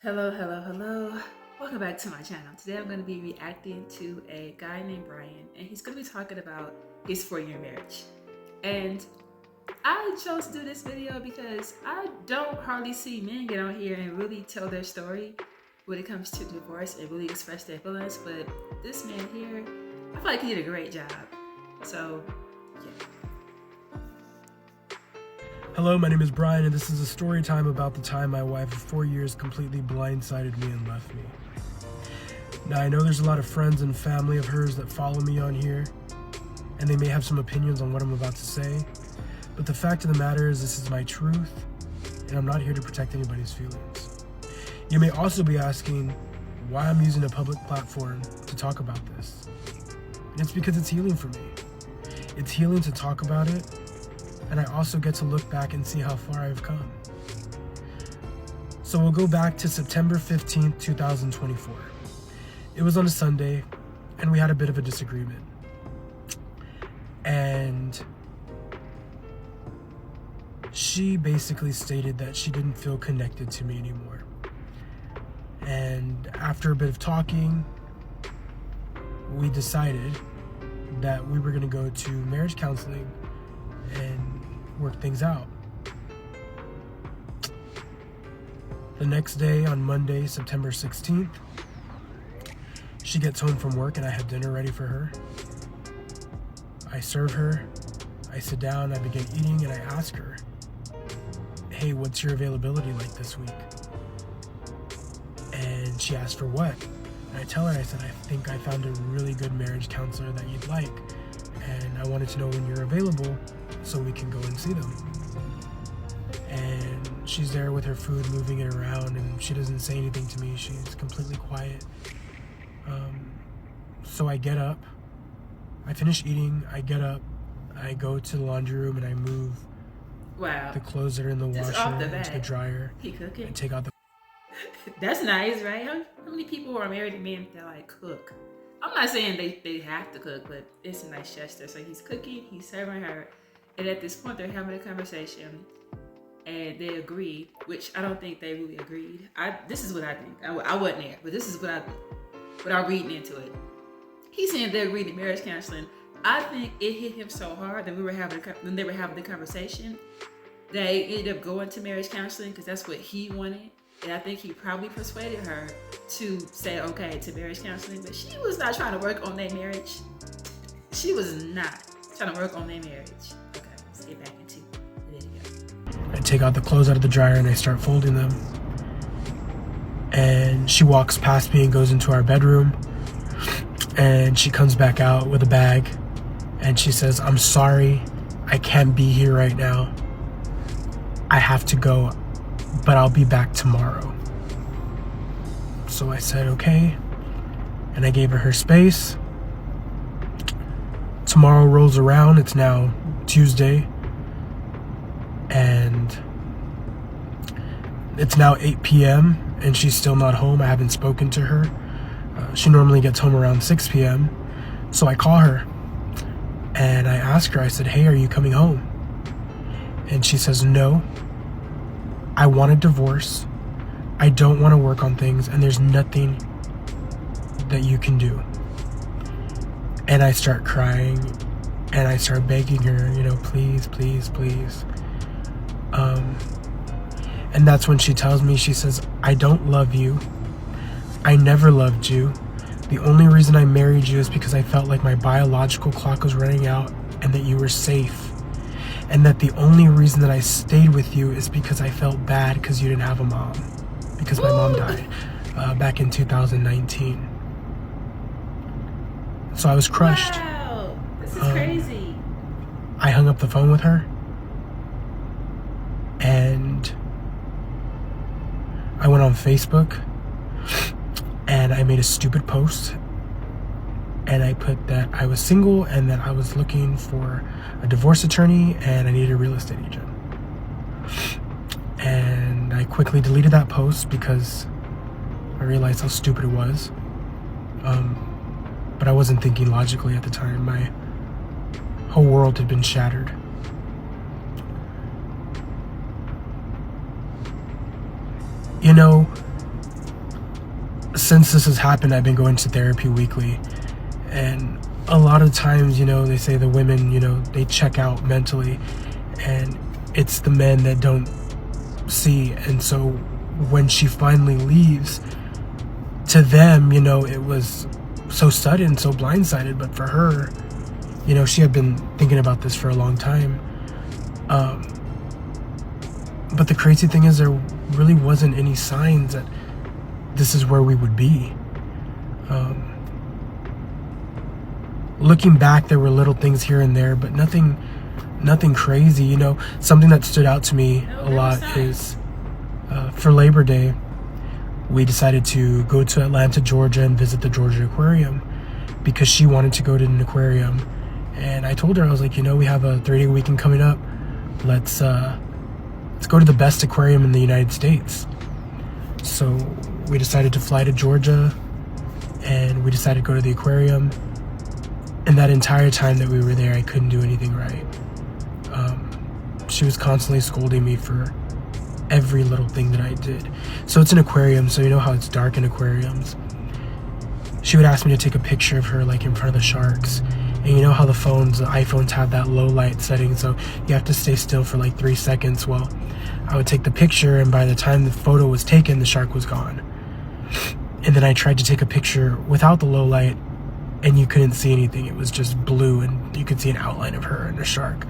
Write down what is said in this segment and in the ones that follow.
Hello, hello, hello. Welcome back to my channel. Today I'm going to be reacting to a guy named Brian, and he's going to be talking about his 4-year marriage. And I chose to do this video because I don't hardly see men get on here and really tell their story when it comes to divorce and really express their feelings. But this man here, I feel like he did a great job. So, yeah. Hello, my name is Brian, and this is a story time about the time my wife of 4 years completely blindsided me and left me. Now, I know there's a lot of friends and family of hers that follow me on here, and they may have some opinions on what I'm about to say, but the fact of the matter is this is my truth, and I'm not here to protect anybody's feelings. You may also be asking why I'm using a public platform to talk about this. And it's because it's healing for me. It's healing to talk about it, and I also get to look back and see how far I've come. So we'll go back to September 15th, 2024. It was on a Sunday, and we had a bit of a disagreement. And she basically stated that she didn't feel connected to me anymore. And after a bit of talking, we decided that we were going to go to marriage counseling and work things out. The next day, on Monday, September 16th, she gets home from work and I have dinner ready for her. I serve her, I sit down, I begin eating, and I ask her, hey, what's your availability like this week? And she asked for what? And I tell her, I said, I think I found a really good marriage counselor that you'd like, and I wanted to know when you're available so we can go and see them. And she's there with her food, moving it around, and she doesn't say anything to me. She's completely quiet. So I get up, I finish eating, I get up, I go to the laundry room and I move the clothes that are in the washer into the dryer. He cooking? I take out the... That's nice, right? How many people are married to men that like cook? I'm not saying they have to cook, but it's a nice gesture. So he's cooking, he's serving her, and at this point they're having a conversation, and they agree, which I don't think they really agreed. This is what I think. I wasn't there, but this is what I'm reading into it. He's saying they agreed to marriage counseling. I think it hit him so hard that when they were having the conversation, they ended up going to marriage counseling because that's what he wanted. And I think he probably persuaded her to say okay to marriage counseling, but she was not trying to work on their marriage. She was not trying to work on their marriage. Okay, let's get back into the video. I take out the clothes out of the dryer and I start folding them. And she walks past me and goes into our bedroom. And she comes back out with a bag. And she says, I'm sorry, I can't be here right now. I have to go, but I'll be back tomorrow. So I said, okay. And I gave her space. Tomorrow rolls around. It's now Tuesday. And it's now 8 p.m. and she's still not home. I haven't spoken to her. She normally gets home around 6 p.m. So I call her and I ask her, I said, hey, are you coming home? And she says, no, I want a divorce. I don't want to work on things, and there's nothing that you can do. And I start crying and I start begging her, please, please, please. And that's when she tells me, she says, I don't love you. I never loved you. The only reason I married you is because I felt like my biological clock was running out and that you were safe. And that the only reason that I stayed with you is because I felt bad because you didn't have a mom. Because my mom died back in 2019. So I was crushed. Wow, this is crazy. I hung up the phone with her. And I went on Facebook. And I made a stupid post. And I put that I was single and that I was looking for a divorce attorney and I needed a real estate agent. And I quickly deleted that post because I realized how stupid it was. But I wasn't thinking logically at the time. My whole world had been shattered. since this has happened, I've been going to therapy weekly. And a lot of times, they say the women, they check out mentally, and it's the men that don't see. And so when she finally leaves, to them, it was so sudden, so blindsided. But for her, she had been thinking about this for a long time. But the crazy thing is, there really wasn't any signs that this is where we would be. Looking back, there were little things here and there, but nothing crazy. Something that stood out to me a lot is for Labor Day, we decided to go to Atlanta, Georgia, and visit the Georgia Aquarium because she wanted to go to an aquarium. And I told her, I was like, we have a 3-day weekend coming up. Let's go to the best aquarium in the United States. So we decided to fly to Georgia, and we decided to go to the aquarium. And that entire time that we were there, I couldn't do anything right. She was constantly scolding me for every little thing that I did. So it's an aquarium, so you know how it's dark in aquariums. She would ask me to take a picture of her like in front of the sharks. And you know how the iPhones have that low light setting, so you have to stay still for like 3 seconds. Well, I would take the picture, and by the time the photo was taken, the shark was gone. And then I tried to take a picture without the low light, and you couldn't see anything. It was just blue, and you could see an outline of her and the shark.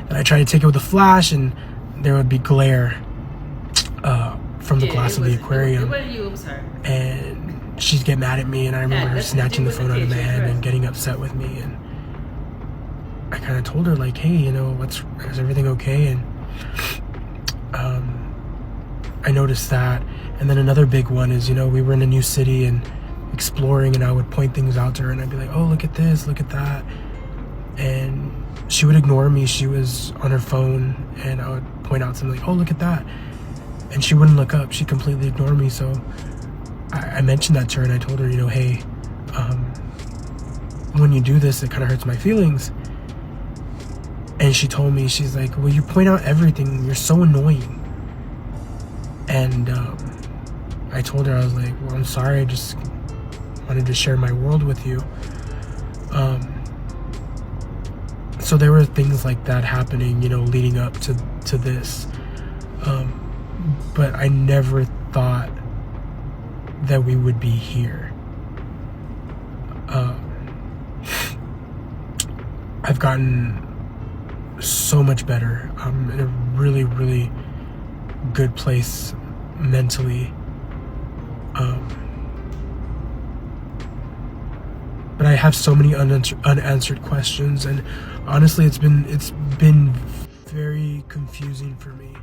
And I tried to take it with a flash, and there would be glare from the glass of the aquarium. It wasn't you, it was her. And she'd get mad at me, and I remember her snatching the phone out of my hand and getting upset with me. And I kind of told her, like, hey, is everything okay? And I noticed that. And then another big one is, we were in a new city and exploring, and I would point things out to her, and I'd be like, oh, look at this, look at that. And she would ignore me. She was on her phone, and I would point out something like, oh, look at that. And she wouldn't look up. She completely ignored me. So I mentioned that to her, and I told her, hey, when you do this, it kind of hurts my feelings. And she told me, she's like, well, you point out everything. You're so annoying. And I told her, I was like, well, I'm sorry. I just wanted to share my world with you. So there were things like that happening, leading up to this. But I never thought that we would be here. I've gotten so much better. I'm in a really, really good place mentally. But I have so many unanswered questions, and honestly, it's been very confusing for me.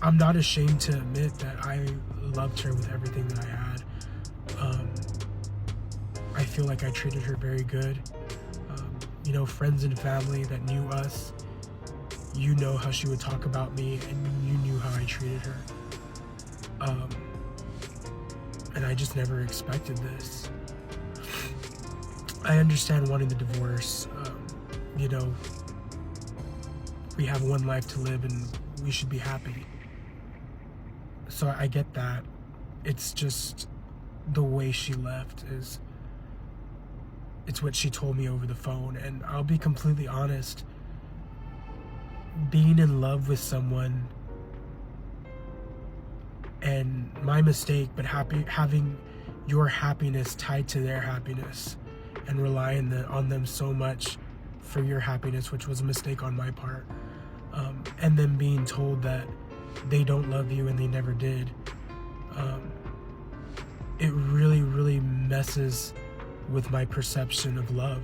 I'm not ashamed to admit that I loved her with everything that I had. I feel like I treated her very good. Friends and family that knew us, how she would talk about me, and you knew how I treated her. And I just never expected this. I understand wanting the divorce. We have one life to live, and we should be happy. So I get that. It's just the way she left it's what she told me over the phone. And I'll be completely honest, being in love with someone, and my mistake, but having your happiness tied to their happiness and relying on them so much for your happiness, which was a mistake on my part, and then being told that they don't love you and they never did, it really, really messes with my perception of love.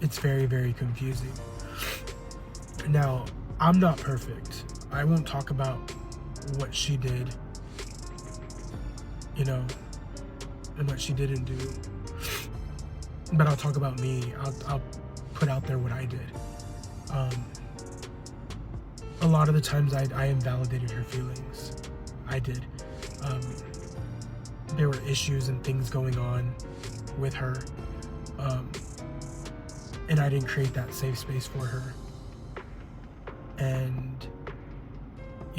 It's very, very confusing. Now, I'm not perfect. I won't talk about what she did, and what she didn't do. But I'll talk about me. I'll put out there what I did. A lot of the times I invalidated her feelings. I did. There were issues and things going on with her. And I didn't create that safe space for her. And,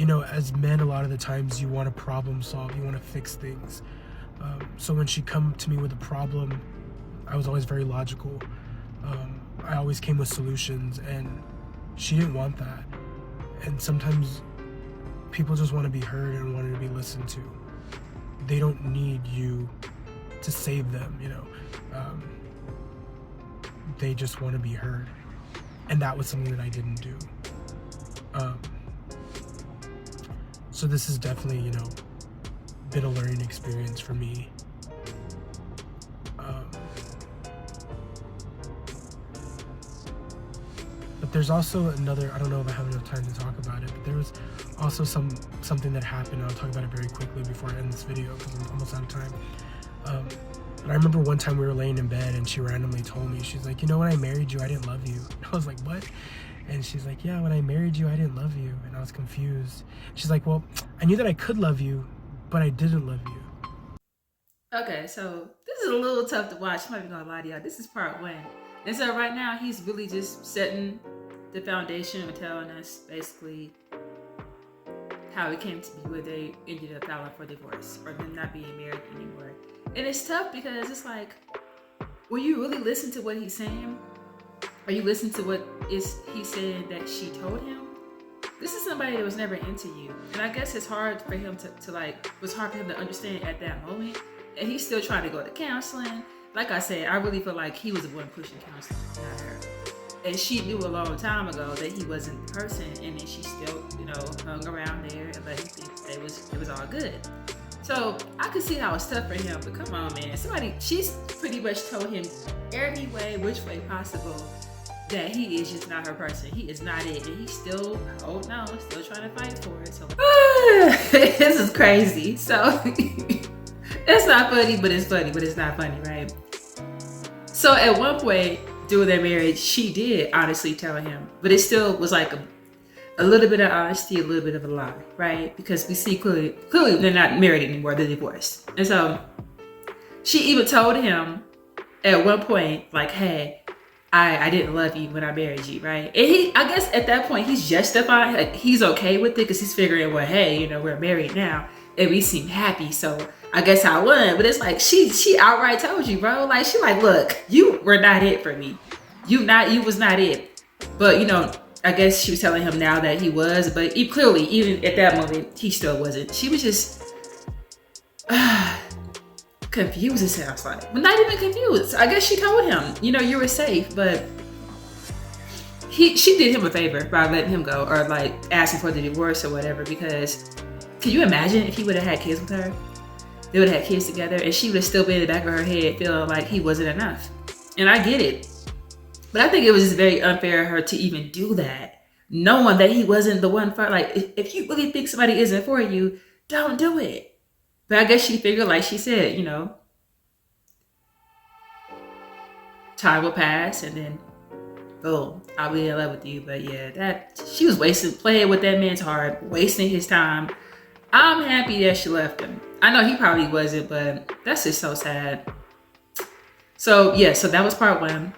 You know, as men, a lot of the times you want to problem solve, you want to fix things. So when she come to me with a problem, I was always very logical. I always came with solutions, and she didn't want that. And sometimes people just want to be heard and want to be listened to. They don't need you to save them, you know. They just want to be heard. And that was something that I didn't do. So this has definitely, you know, been a learning experience for me. But there's also another, I don't know if I have enough time to talk about it, but there was also something that happened. I'll talk about it very quickly before I end this video because I'm almost out of time. But I remember one time we were laying in bed and she randomly told me, she's like, you know, when I married you, I didn't love you. I was like, what? And she's like, yeah, when I married you, I didn't love you. And I was confused. She's like, well, I knew that I could love you, but I didn't love you. Okay, so this is a little tough to watch. I'm not even gonna lie to y'all. This is part 1. And so right now he's really just setting the foundation and telling us basically how it came to be where they ended up filing for divorce or them not being married anymore. And it's tough because it's like, will you really listen to what he's saying? Are you listening to what is he saying that she told him? This is somebody that was never into you. And I guess it's hard for him it was hard for him to understand at that moment. And he's still trying to go to counseling. Like I said, I really feel like he was the one pushing counseling, not her. And she knew a long time ago that he wasn't the person, and then she still, you know, hung around there and let him think that it was all good. So I could see how it's tough for him, but come on, man. She's pretty much told him every way, which way possible, that he is just not her person. He is not it, and he's still, oh no, still trying to fight for it. So this is crazy. So it's not funny, but it's funny, but it's not funny, right? So at one point during their marriage, she did honestly tell him, but it still was like a little bit of honesty, a little bit of a lie, right? Because we see clearly they're not married anymore, they're divorced. And so she even told him at one point, like, hey, I didn't love you when I married you, right? And I guess at that point, he's justifying, like, he's okay with it because he's figuring, well, hey, you know, we're married now and we seem happy, so I guess I won. But it's like, she outright told you, bro. Like, she like, look, you were not it for me. You was not it. But, you know, I guess she was telling him now that he was, but clearly, even at that moment, he still wasn't. She was just confused, it sounds like. But not even confused. I guess she told him, you know, you were safe, but she did him a favor by letting him go or like asking for the divorce or whatever, because can you imagine if he would have had kids with her? They would have had kids together and she would have still been in the back of her head feeling like he wasn't enough. And I get it. But I think it was just very unfair of her to even do that, knowing that he wasn't the one for, like, if you really think somebody isn't for you, don't do it. But I guess she figured, like she said, you know, time will pass and then, boom, I'll be in love with you. But yeah, she was playing with that man's heart, wasting his time. I'm happy that she left him. I know he probably wasn't, but that's just so sad. So yeah, so that was part 1.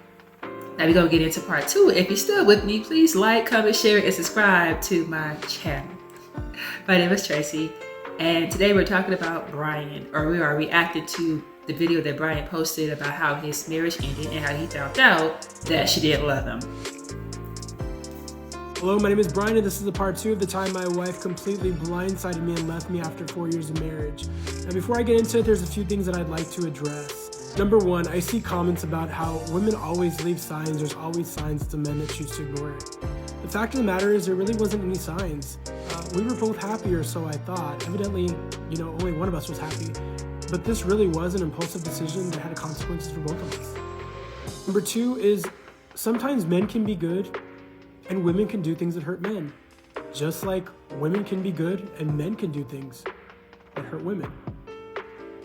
Now we're gonna get into part 2. If you're still with me, please like, comment, share, and subscribe to my channel. My name is Tracy, and today we're talking about Brian, or we are reacting to the video that Brian posted about how his marriage ended and how he found out that she didn't love him. Hello, my name is Brian, and this is the part 2 of the time my wife completely blindsided me and left me after 4 years of marriage. Now before I get into it, there's a few things that I'd like to address. Number 1, I see comments about how women always leave signs. There's always signs to men that choose to ignore it. The fact of the matter is there really wasn't any signs. We were both happier, so I thought. Evidently, you know, only one of us was happy. But this really was an impulsive decision that had consequences for both of us. Number 2 is sometimes men can be good and women can do things that hurt men. Just like women can be good and men can do things that hurt women.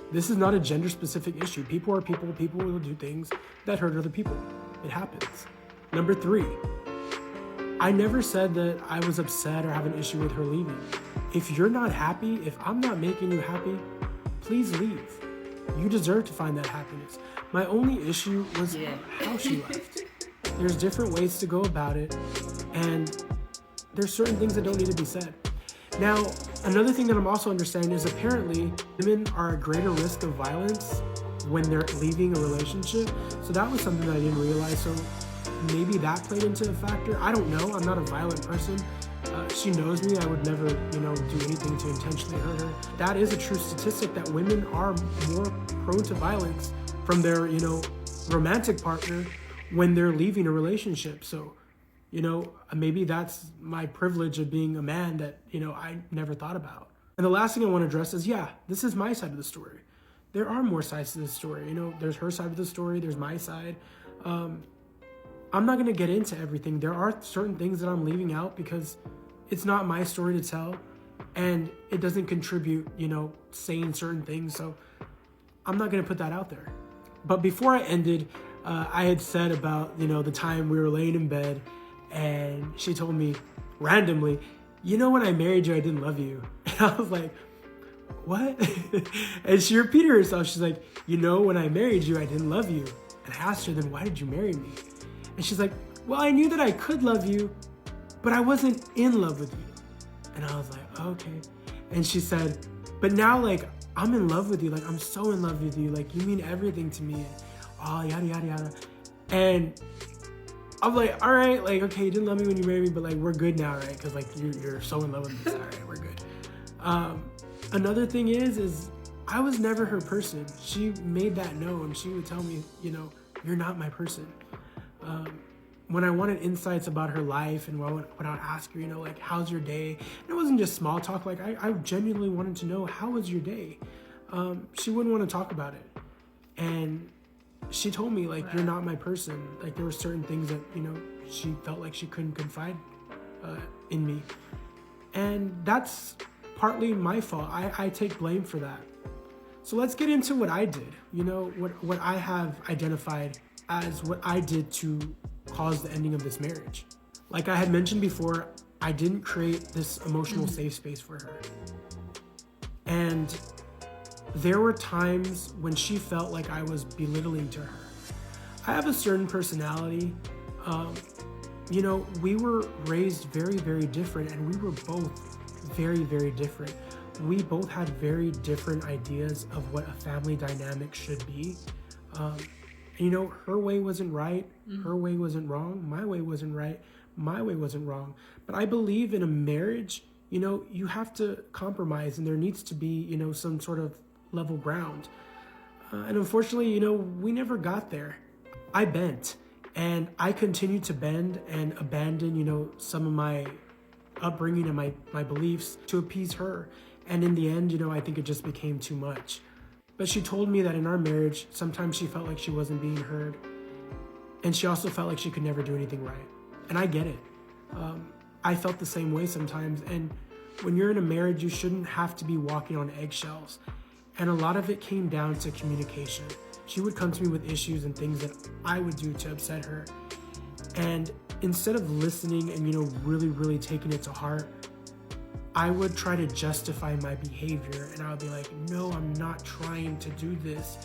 This is not a gender-specific issue. People are people. People will do things that hurt other people. It happens. Number 3, I never said that I was upset or have an issue with her leaving. If you're not happy, if I'm not making you happy, please leave. You deserve to find that happiness. My only issue was how she left. There's different ways to go about it, and there's certain things that don't need to be said. Now, another thing that I'm also understanding is apparently women are at greater risk of violence when they're leaving a relationship. So that was something that I didn't realize. So maybe that played into a factor. I don't know. I'm not a violent person. She knows me. I would never, do anything to intentionally hurt her. That is a true statistic that women are more prone to violence from their, romantic partner when they're leaving a relationship. So, maybe that's my privilege of being a man that, I never thought about. And the last thing I want to address is, this is my side of the story. There are more sides to the story. There's her side of the story. There's my side. I'm not going to get into everything. There are certain things that I'm leaving out because it's not my story to tell, and it doesn't contribute, saying certain things. So I'm not going to put that out there. But before I ended, I had said about, the time we were laying in bed and she told me randomly, when I married you, I didn't love you. And I was like, what? And she repeated herself. She's like, when I married you, I didn't love you. And I asked her, then why did you marry me? And she's like, well, I knew that I could love you, but I wasn't in love with you. And I was like, okay. And she said, but now, I'm in love with you. I'm so in love with you. You mean everything to me. And, oh, yada, yada, yada. And I'm like, all right, okay, you didn't love me when you married me, but we're good now, right? Because you're so in love with me. So, all right, we're good. Another thing is I was never her person. She made that known. She would tell me, you're not my person. When I wanted insights about her life and when I would ask her, how's your day? And it wasn't just small talk. I genuinely wanted to know, how was your day? She wouldn't want to talk about it. And she told me, you're not my person. There were certain things that, she felt like she couldn't confide in me. And that's partly my fault. I take blame for that. So let's get into what I did. What I have identified as what I did to cause the ending of this marriage. Like I had mentioned before, I didn't create this emotional safe space for her. And there were times when she felt like I was belittling to her. I have a certain personality. We were raised very, very different, and we were both very, very different. We both had very different ideas of what a family dynamic should be. Her way wasn't right. Her way wasn't wrong. My way wasn't right. My way wasn't wrong. But I believe in a marriage, you have to compromise, and there needs to be, some sort of level ground. And unfortunately, we never got there. I bent, and I continued to bend and abandon, some of my upbringing and my beliefs to appease her. And in the end, I think it just became too much. But she told me that in our marriage, sometimes she felt like she wasn't being heard. And she also felt like she could never do anything right. And I get it. I felt the same way sometimes. And when you're in a marriage, you shouldn't have to be walking on eggshells. And a lot of it came down to communication. She would come to me with issues and things that I would do to upset her. And instead of listening and, really, really taking it to heart, I would try to justify my behavior, and I would be like, no, I'm not trying to do this.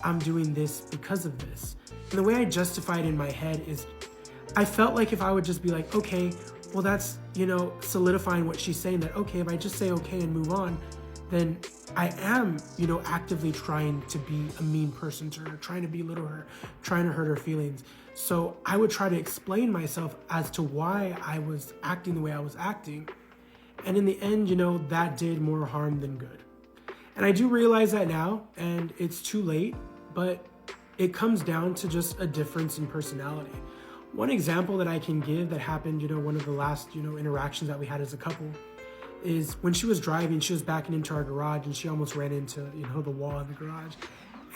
I'm doing this because of this. And the way I justify it in my head is I felt like if I would just be like, okay, well, that's, solidifying what she's saying, that, okay, if I just say okay and move on, then I am, actively trying to be a mean person to her, trying to belittle her, trying to hurt her feelings. So I would try to explain myself as to why I was acting the way I was acting. And in the end, that did more harm than good. And I do realize that now, and it's too late, but it comes down to just a difference in personality. One example that I can give that happened, one of the last, interactions that we had as a couple is when she was driving, she was backing into our garage and she almost ran into, the wall in the garage.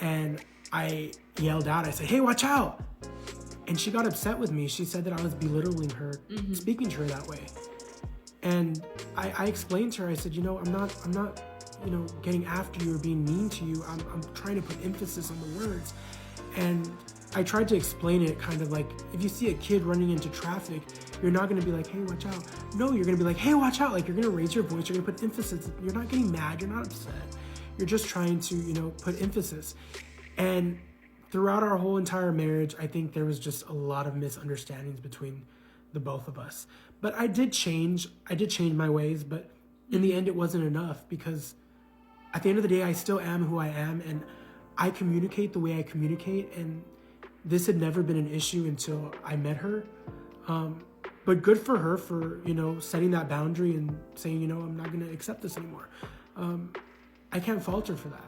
And I yelled out, I said, hey, watch out. And she got upset with me. She said that I was belittling her, speaking to her that way. And I explained to her, I said, I'm not, getting after you or being mean to you. I'm trying to put emphasis on the words. And I tried to explain it kind of like, if you see a kid running into traffic, you're not going to be like, hey, watch out. No, you're going to be like, hey, watch out. You're going to raise your voice. You're going to put emphasis. You're not getting mad. You're not upset. You're just trying to, put emphasis. And throughout our whole entire marriage, I think there was just a lot of misunderstandings between the both of us. But I did change my ways, but in the end, it wasn't enough, because at the end of the day, I still am who I am, and I communicate the way I communicate, and this had never been an issue until I met her. But good for her for, setting that boundary and saying, I'm not going to accept this anymore. I can't fault her for that.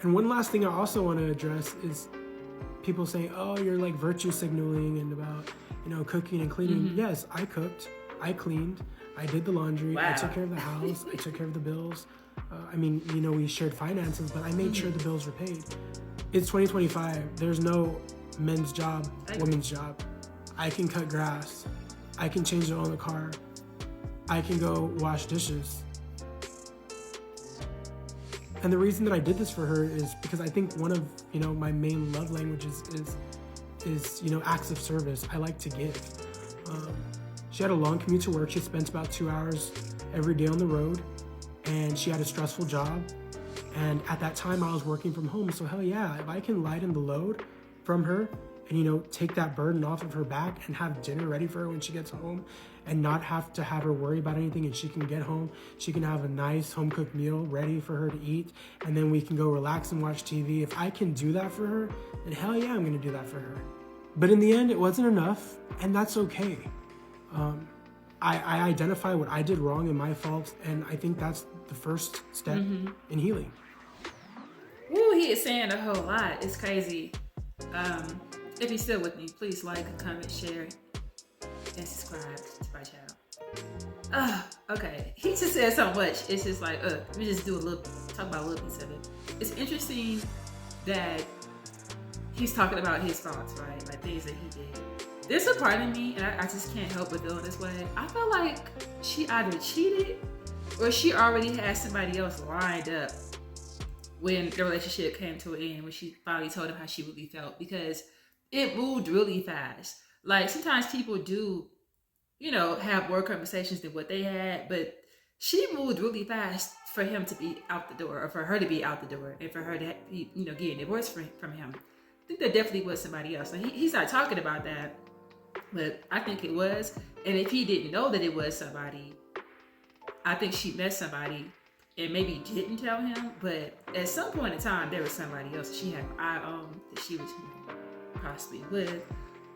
And one last thing I also want to address is people saying, oh, you're like virtue signaling and about, cooking and cleaning. Mm-hmm. Yes, I cooked, I cleaned, I did the laundry, wow. I took care of the house, I took care of the bills. We shared finances, but I made sure the bills were paid. It's 2025. There's no men's job, women's job. I can cut grass. I can change the oil in the car. I can go wash dishes. And the reason that I did this for her is because I think one of, my main love languages is acts of service. I like to give. She had a long commute to work. She spent about 2 hours every day on the road, and she had a stressful job. And at that time I was working from home. So hell yeah, if I can lighten the load from her and, take that burden off of her back and have dinner ready for her when she gets home and not have to have her worry about anything, and she can get home, she can have a nice home cooked meal ready for her to eat, and then we can go relax and watch TV. If I can do that for her, then hell yeah, I'm gonna do that for her. But in the end, it wasn't enough, and that's okay. I identify what I did wrong and my faults, and I think that's the first step in healing. Woo, he is saying a whole lot. It's crazy. If you're still with me, please like, comment, share, and subscribe to my channel. Okay. He just said so much. It's just like, let me just talk about a little piece of it. It's interesting that he's talking about his thoughts, right? Like things that he did. There's a part of me, and I just can't help but feel this way. I feel like she either cheated or she already had somebody else lined up when the relationship came to an end, when she finally told him how she really felt, because it moved really fast. Like sometimes people do, have more conversations than what they had, but she moved really fast for him to be out the door, or for her to be out the door, and for her to be, getting divorced from him. I think that definitely was somebody else. Now, he's not talking about that, but I think it was. And if he didn't know that it was somebody, I think she met somebody and maybe didn't tell him, but at some point in time, there was somebody else she had her eye on that she was possibly with,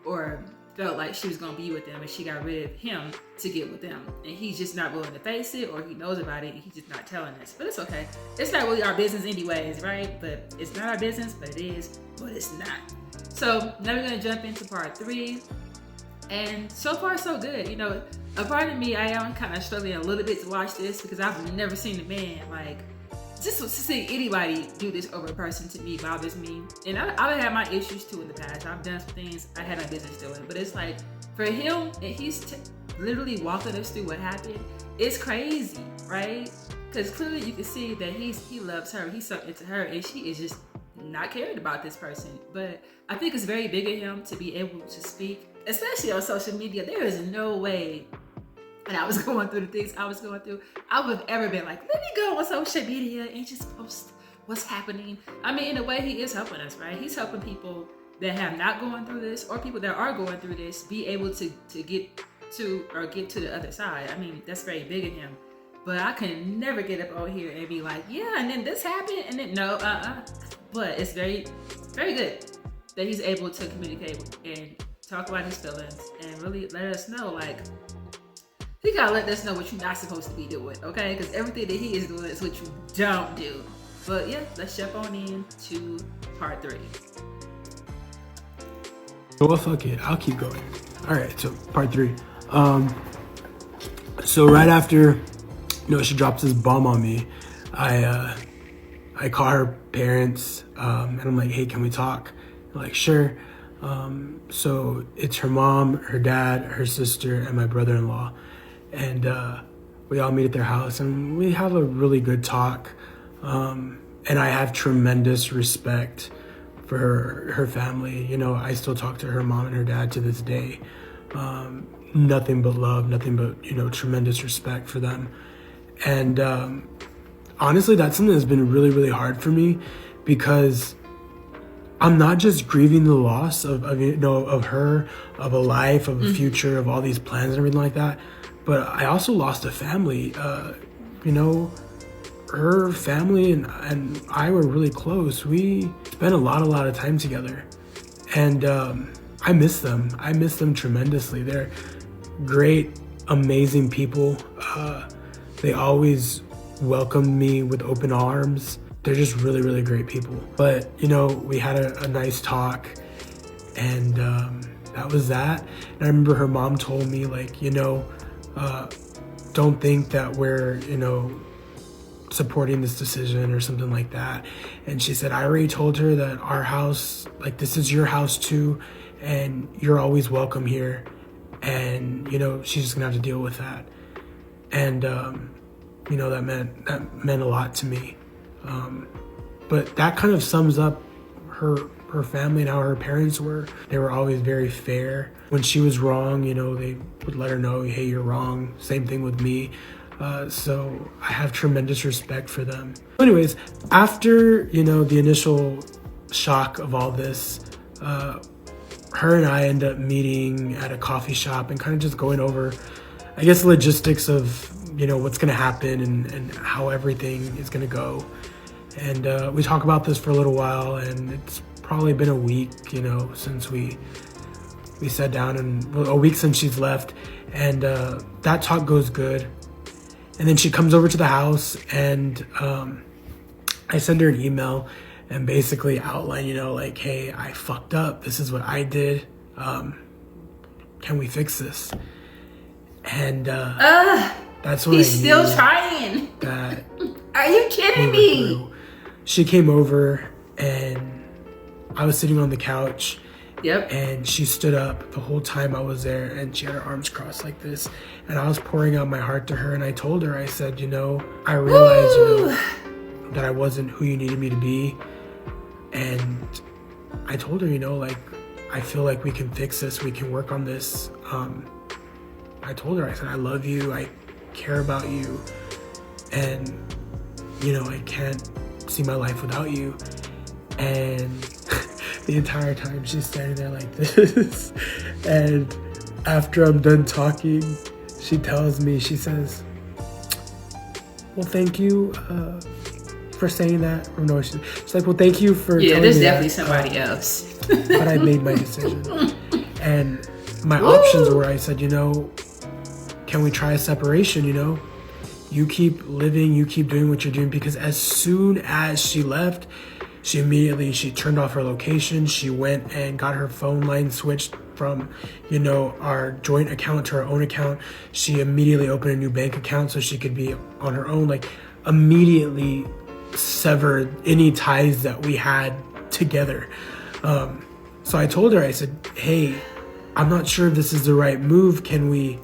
or felt like she was going to be with them, and she got rid of him to get with them. And he's just not willing to face it, or he knows about it and he's just not telling us. But it's okay. It's not really our business anyways, right? But it's not our business, but it is, but it's not. So now we're going to jump into part 3. And so far, so good. A part of me, I am kind of struggling a little bit to watch this because I've never seen a man, like, just to see anybody do this over a person, to me bothers me. And I've had my issues too in the past. I've done some things I had no business doing. But it's like, for him, and he's literally walking us through what happened, it's crazy, right? Because clearly you can see that he loves her, he's so into her, and she is just not caring about this person. But I think it's very big of him to be able to speak, especially on social media. There is no way when I was going through the things I was going through, I would have ever been like, let me go on social media and just post what's happening. I mean, in a way, he is helping us, right? He's helping people that have not gone through this, or people that are going through this, be able to get to the other side. I mean, that's very big of him. But I can never get up on here and be like, yeah, and then this happened, and then no, But it's very, very good that he's able to communicate and talk about his feelings and really let us know, like, he gotta let us know what you're not supposed to be doing, okay? Because everything that he is doing is what you don't do. But yeah, let's jump on in to part 3. Well, fuck it, I'll keep going. All right, so part 3. So right after, she drops this bomb on me, I call her parents, and I'm like, hey, can we talk? They're like, sure. So it's her mom, her dad, her sister, and my brother-in-law. And we all meet at their house, and we have a really good talk. And I have tremendous respect for her family. I still talk to her mom and her dad to this day. Nothing but love, nothing but, tremendous respect for them. And honestly, that's something that's been really, really hard for me, because I'm not just grieving the loss of her, of a life, of a future, of all these plans and everything like that, but I also lost a family you know, her family and I were really close. We spent a lot of time together. And I miss them. I miss them tremendously. They're great, amazing people. They always welcomed me with open arms. They're just really great people. But, you know, we had a nice talk, and that was that. And I remember her mom told me, like, you know, don't think that we're, you know, supporting this decision or something like that. And she said, I already told her that our house, like, this is your house too, and you're always welcome here. And, you know, she's just gonna have to deal with that. And, you know, that meant a lot to me. But that kind of sums up her family and how her parents were. They were always very fair. When she was wrong, you know, they would let her know, hey, you're wrong. Same thing with me. So I have tremendous respect for them. Anyways, after, you know, the initial shock of all this, her and I end up meeting at a coffee shop and kind of just going over, I guess, logistics of, you know, what's going to happen and how everything is going to go. And we talk about this for a little while, and it's probably been a week, you know, since we sat down, and a week since she's left. And that talk goes good. And then she comes over to the house, and I send her an email and basically outline, you know, like, hey, I fucked up. This is what I did. Can we fix this? And that's when he's still trying. That Are you kidding me? Through. She came over, and I was sitting on the couch. Yep. And she stood up the whole time I was there, and she had her arms crossed like this. And I was pouring out my heart to her, and I told her, I said, you know, I realized, you know, that I wasn't who you needed me to be. And I told her, you know, like, I feel like we can fix this. We can work on this. I told her, I said, I love you. I care about you. And, you know, I can't see my life without you. And the entire time she's standing there like this. And after I'm done talking, she tells me, she says, well, thank you for saying that. Or no, she's like, well, thank you for telling me there's that, definitely somebody else. but I made my decision. And my options were, I said, you know, can we try a separation, you know? You keep living, you keep doing what you're doing. Because as soon as she left, she turned off her location. She went and got her phone line switched from, you know, our joint account to our own account. She immediately opened a new bank account so she could be on her own. Like, immediately severed any ties that we had together. So I told her, I said, hey, I'm not sure if this is the right move. Can we,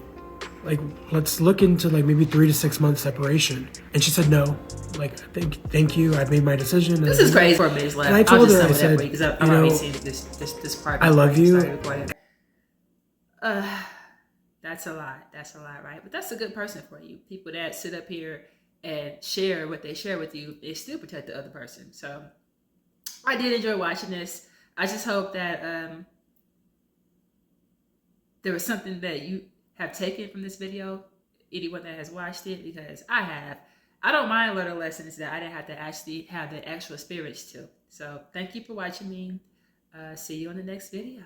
like, let's look into like maybe 3 to 6 months separation? And she said no. Like, thank you. I made my decision. This is crazy. 4 minutes left. And I told her, I said, because I've already seen this part. I love you. That's a lot. That's a lot, right? But that's a good person for you. People that sit up here and share what they share with you, they still protect the other person. So I did enjoy watching this. I just hope that there was something that you have taken from this video, anyone that has watched it, because I have. I don't mind learning lessons that I didn't have to actually have the actual spirits to. So thank you for watching me. See you on the next video.